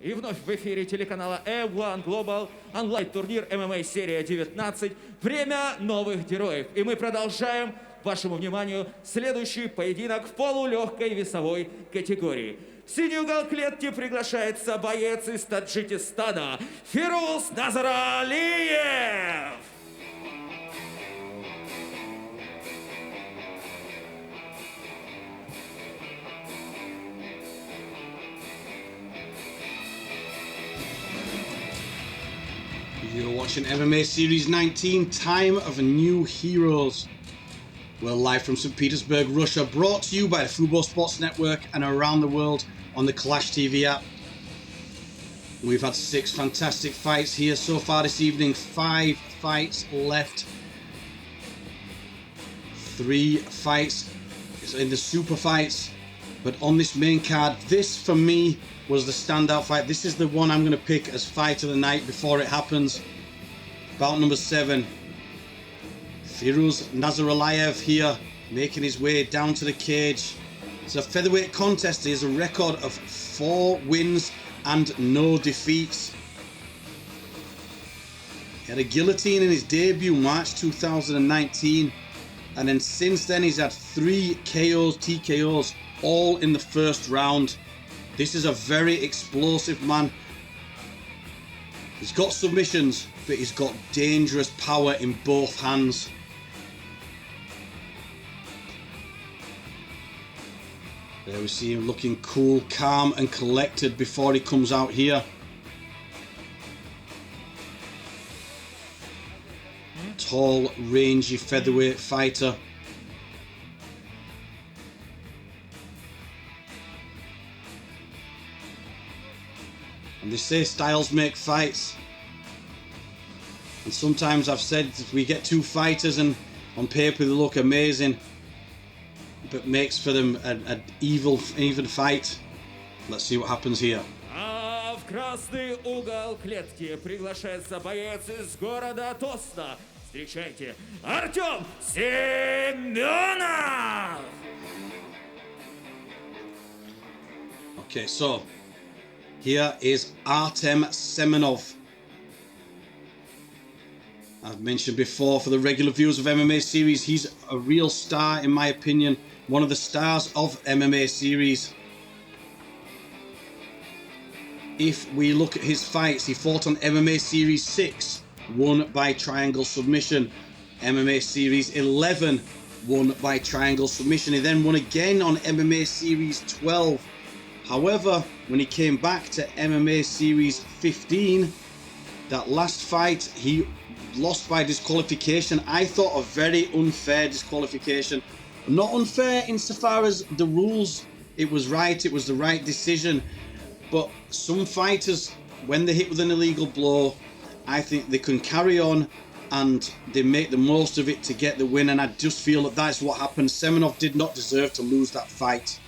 И вновь в эфире телеканала M1 Global онлайн-турнир ММА Серия-19 «Время новых героев». И мы продолжаем вашему вниманию следующий поединок в полулегкой весовой категории. В синий угол клетки приглашается боец из Таджикистана Фируз Назаралиев. You're watching MMA Series-19, Time of New Heroes. We're live from St. Petersburg, Russia, brought to you by the Football Sports Network and around the world on the Clash TV app. We've had 6 fantastic fights here so far this evening, 5 fights left. 3 fights in the super fights, but on this main card, this for me was the standout fight. This is the one I'm going to pick as fight of the night before it happens. Bout number 7. Firuz Nazaraliev here, making his way down to the cage. It's a featherweight contest. He has a record of 4 wins and no defeats. He had a guillotine in his debut, March 2019. And then since then, he's had 3 KOs, TKOs, all in the first round. This is a very explosive man. He's got submissions, but he's got dangerous power in both hands. There we see him looking cool, calm and collected before he comes out here. Tall, rangy featherweight fighter. And they say styles make fights. And sometimes I've said if we get 2 fighters and on paper they look amazing, but makes for them an even fight. Let's see what happens here. А в красный угол клетки приглашается боец из города Тосна. Встречайте, Артем Семенов! Okay, so here is Artem Semenov. I've mentioned before, for the regular viewers of MMA Series, he's a real star in my opinion. One of the stars of MMA Series. If we look at his fights, he fought on MMA Series 6, won by triangle submission. MMA Series 11, won by triangle submission. He then won again on MMA Series 12. However, when he came back to MMA Series 15, that last fight, he lost by disqualification. I thought a very unfair disqualification. Not unfair insofar as the rules, it was right, it was the right decision. But some fighters, when they're hit with an illegal blow, I think they can carry on and they make the most of it to get the win. And I just feel that that's what happened. Semenov did not deserve to lose that fight.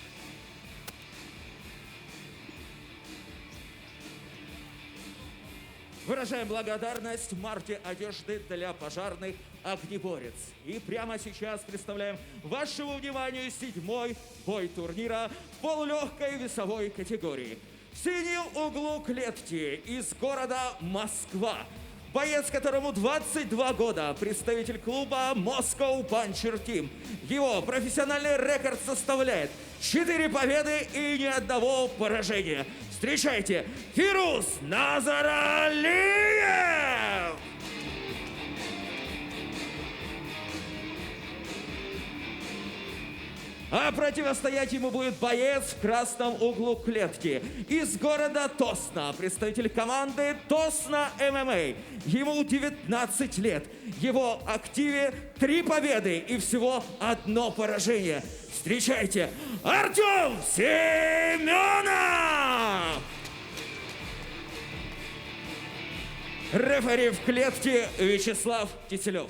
Выражаем благодарность марке одежды для пожарных «Огнеборец». И прямо сейчас представляем вашему вниманию 7-й бой турнира в полулегкой весовой категории. В синем углу клетки из города Москва. Боец, которому 22 года, представитель клуба Moscow Puncher Team. Его профессиональный рекорд составляет 4 победы и ни одного поражения. Встречайте, Фируз Назаралиев! А противостоять ему будет боец в красном углу клетки из города Тосна, представитель команды Тосна ММА. Ему 19 лет. Его активе 3 победы и всего 1 поражение. Встречайте, Артем Семенов! Рефери в клетке Вячеслав Киселев.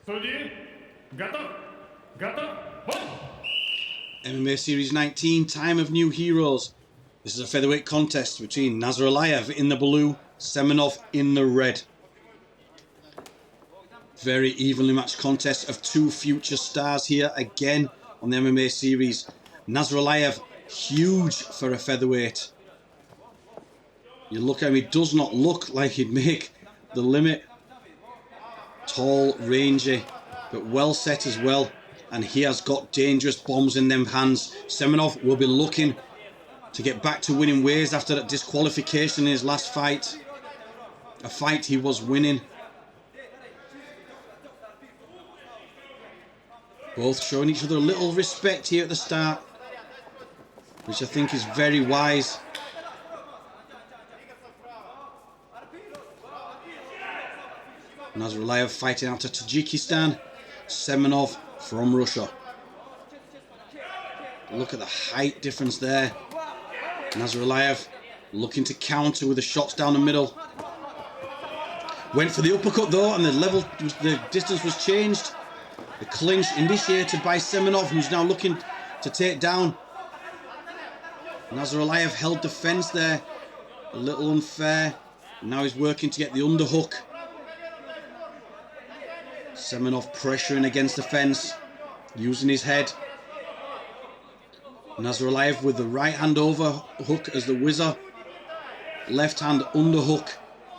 Следи. Готов. Готов. Бой. MMA Series 19, Time of New Heroes. The This is a featherweight contest between Nazaraliev in the blue, Semenov in the red. Very evenly matched contest of two future stars here again on the MMA series. Nazaraliev, huge for a featherweight. You look at him, he does not look like he'd make the limit. Tall, rangy, but well set as well. And he has got dangerous bombs in them hands. Semenov will be looking to get back to winning ways after that disqualification in his last fight. A fight he was winning. Both showing each other a little respect here at the start, which I think is very wise. Nazaraliev fighting out of Tajikistan, Semenov from Russia. Look at the height difference there. Nazaraliev looking to counter with the shots down the middle. Went for the uppercut though, and the distance was changed. The clinch initiated by Semenov, who's now looking to take down. Nazaraliev held the fence there, a little unfair. Now he's working to get the underhook. Semenov pressuring against the fence, using his head. Nazaraliev with the right hand overhook as the whizzer. Left hand underhook,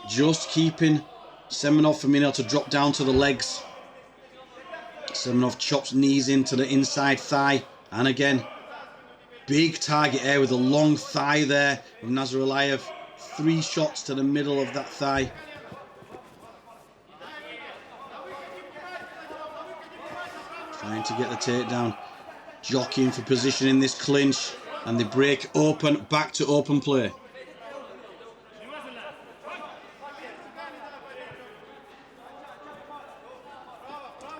just keeping Semenov from being able to drop down to the legs. Semenov chops knees into the inside thigh, and again, big target there with a long thigh there of Nazaraliev. 3 shots to the middle of that thigh. Trying to get the takedown, jockeying for position in this clinch, and they break open, back to open play.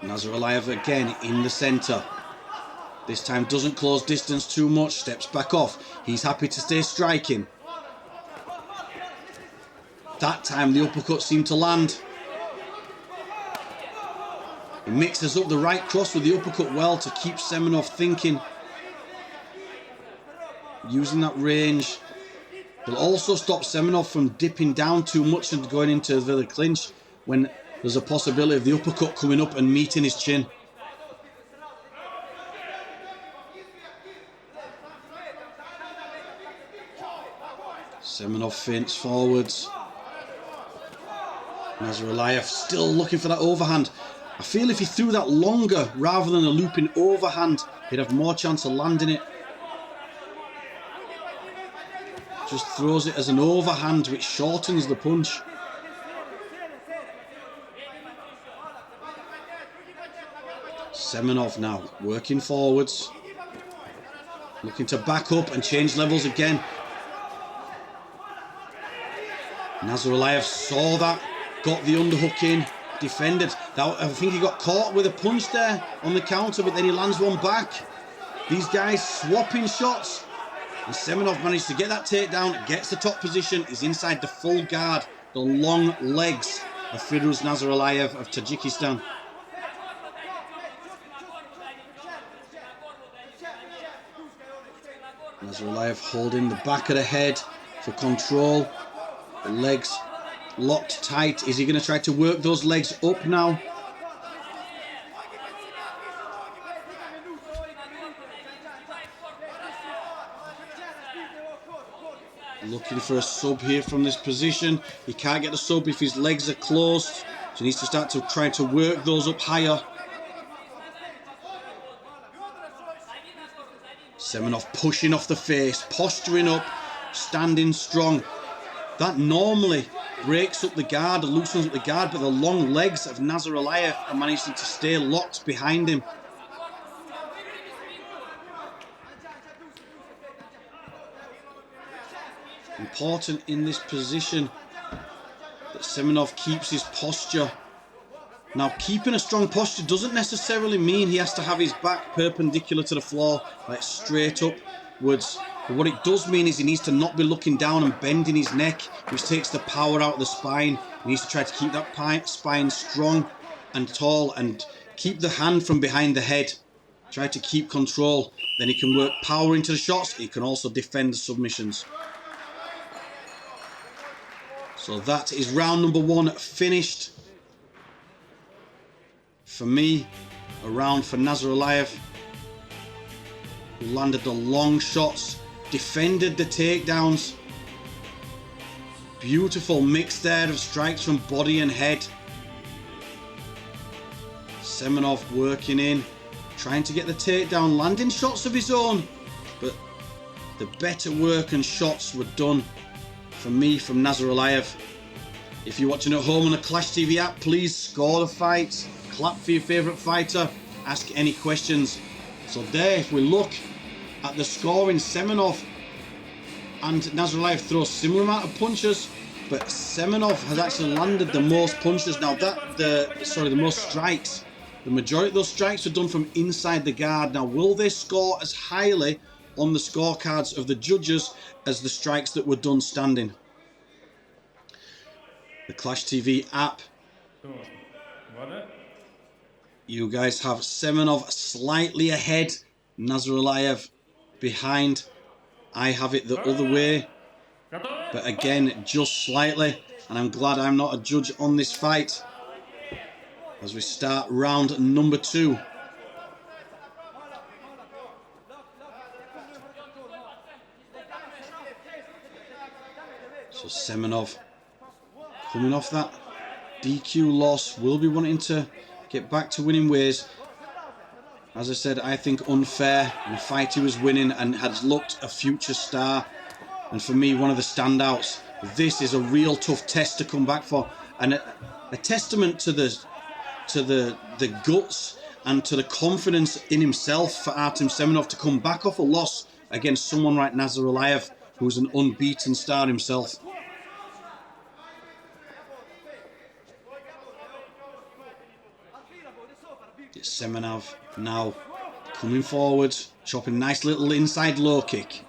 Nazaraliev again in the centre. This time doesn't close distance too much, steps back off. He's happy to stay striking. That time the uppercut seemed to land. He mixes up the right cross with the uppercut well to keep Semenov thinking. Using that range. Will also stop Semenov from dipping down too much and going into the clinch when there's a possibility of the uppercut coming up and meeting his chin. Semenov feints forwards. Nazaraliev still looking for that overhand. I feel if he threw that longer rather than a looping overhand, he'd have more chance of landing it. Just throws it as an overhand, which shortens the punch. Semenov now working forwards, looking to back up and change levels again. Nazaraliev saw that, got the underhook in, defended. Now, I think he got caught with a punch there on the counter, but then he lands one back. These guys swapping shots, and Semenov managed to get that takedown, gets the top position, is inside the full guard, the long legs of Firuz Nazaraliev of Tajikistan. Nazaraliev holding the back of the head for control. The legs locked tight. Is he going to try to work those legs up now? Looking for a sub here from this position. He can't get the sub if his legs are closed. So he needs to start to try to work those up higher. Semenov pushing off the face, posturing up, standing strong. That normally breaks up the guard, loosens up the guard, but the long legs of Nazaraliev are managing to stay locked behind him. Important in this position that Semenov keeps his posture. Now, keeping a strong posture doesn't necessarily mean he has to have his back perpendicular to the floor, like straight upwards. But what it does mean is he needs to not be looking down and bending his neck, which takes the power out of the spine. He needs to try to keep that spine strong and tall and keep the hand from behind the head. try to keep control. Then he can work power into the shots. He can also defend the submissions. So that is round number 1 finished. For me, a round for Nazaraliev, who landed the long shots, defended the takedowns. Beautiful mix there of strikes from body and head. Semenov working in, trying to get the takedown, landing shots of his own, but the better work and shots were done for me from Nazaraliev. If you're watching at home on the Clash TV app, please score the fights, clap for your favourite fighter, ask any questions. So there, if we look at the scoring, Semenov and Nazaraliev throw similar amount of punches, but Semenov has actually landed the most punches. Now the most strikes. The majority of those strikes were done from inside the guard. Now, will they score as highly on the scorecards of the judges as the strikes that were done standing? The Clash TV app. You guys have Semenov slightly ahead, Nazaraliev behind. I have it the other way, but again, just slightly, and I'm glad I'm not a judge on this fight as we start round number 2. So Semenov, coming off that DQ loss, will be wanting to get back to winning ways. As I said, I think unfair in the fight he was winning and had looked a future star. And for me, one of the standouts. This is a real tough test to come back for, and a testament to the guts and to the confidence in himself for Artem Semenov to come back off a loss against someone like Nazaraliev, who's an unbeaten star himself. It's Semenov now coming forward, chopping nice little inside low kick.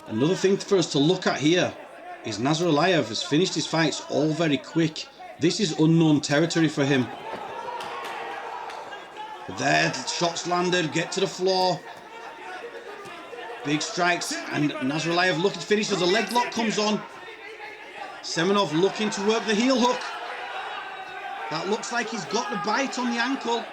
Another thing for us to look at here is Nazaraliev has finished his fights all very quick. This is unknown territory for him. But there, the shots landed, get to the floor. Big strikes, and Nazaraliev looking to finish as the leg lock comes on. Semenov looking to work the heel hook. That looks like he's got the bite on the ankle.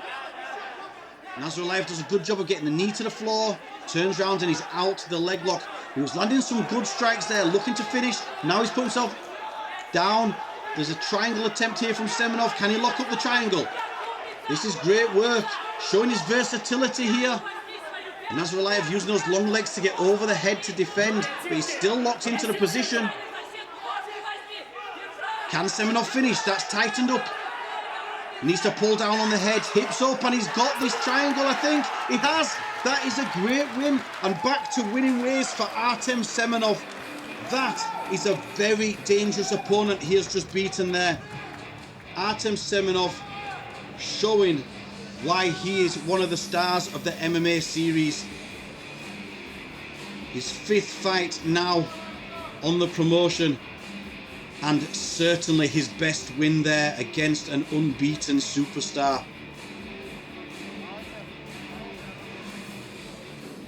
Nazaraliev does a good job of getting the knee to the floor, turns around and he's out to the leg lock. He was landing some good strikes there, looking to finish. Now he's put himself down. There's a triangle attempt here from Semenov. Can he lock up the triangle? This is great work, showing his versatility here. Nazaraliev using those long legs to get over the head to defend, but he's still locked into the position. Can Semenov finish? That's tightened up. He needs to pull down on the head, hips up, and he's got this triangle, I think. He has. That is a great win, and back to winning ways for Artem Semenov. That is a very dangerous opponent he has just beaten there. Artem Semenov showing why he is one of the stars of the MMA series. His 5th fight now on the promotion, and certainly his best win there against an unbeaten superstar.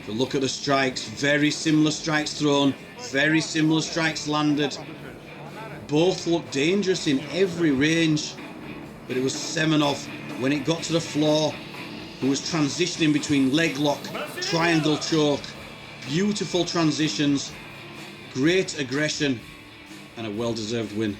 If you look at the strikes, very similar strikes thrown, very similar strikes landed. Both look dangerous in every range, but it was Semenov, when it got to the floor, who was transitioning between leg lock, triangle choke, beautiful transitions, great aggression, and a well-deserved win.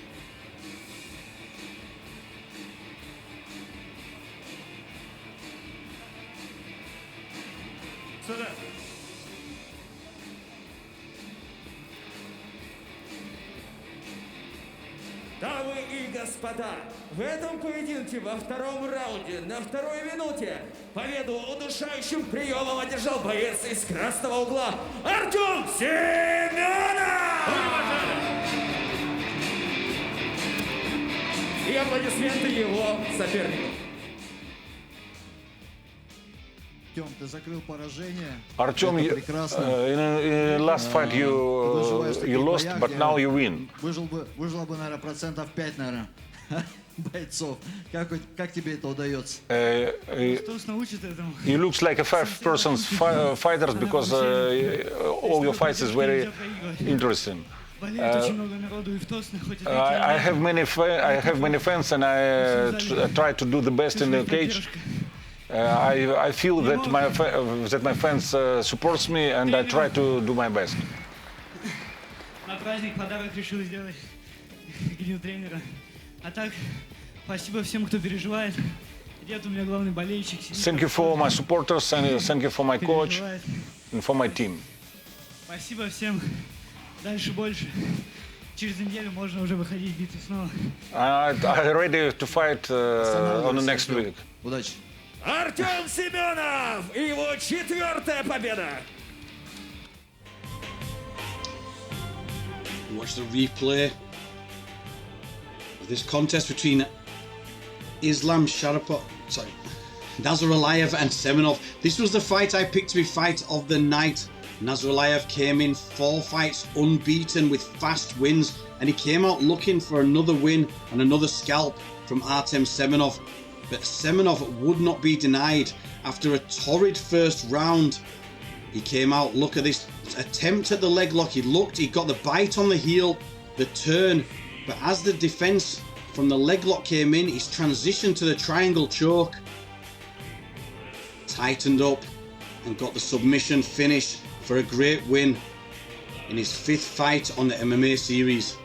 Дамы и господа, в этом поединке во втором раунде на 2-й минуте победу удушающим приемом одержал боец из красного угла Артем Семенов! И аплодисменты его сопернику. Артем, ты закрыл поражение. Artem, in last fight you lost, but now you win. Выжило бы, наверное, 5%, наверное. бойцов. Как тебе это удается? You look like a five-person fighter because all your fights is very interesting. I have many fans, and I try to do the best in the cage. I feel that my fans supports me, and I try to do my best. На праздник подарок решил сделать гнил тренера. А так, спасибо всем, кто переживает. Дед у меня главный болельщик. Thank you for my supporters, and thank you for my coach and for my team. Спасибо всем. Дальше больше. Через неделю можно уже выходить в битву снова. I'm ready to fight on the next week. Удачи. Артем Семенов и его 4-я победа. Watch the replay of this contest between Nazaraliev and Semenov. This was the fight I picked to be fight of the night. Nazaraliev came in 4 fights unbeaten with fast wins, and he came out looking for another win and another scalp from Artem Semenov. But Semenov would not be denied. After a torrid first round, he came out. Look at this attempt at the leg lock. He got the bite on the heel, the turn, but as the defense from the leg lock came in, he's transitioned to the triangle choke, tightened up, and got the submission finish for a great win in his 5th fight on the MMA series.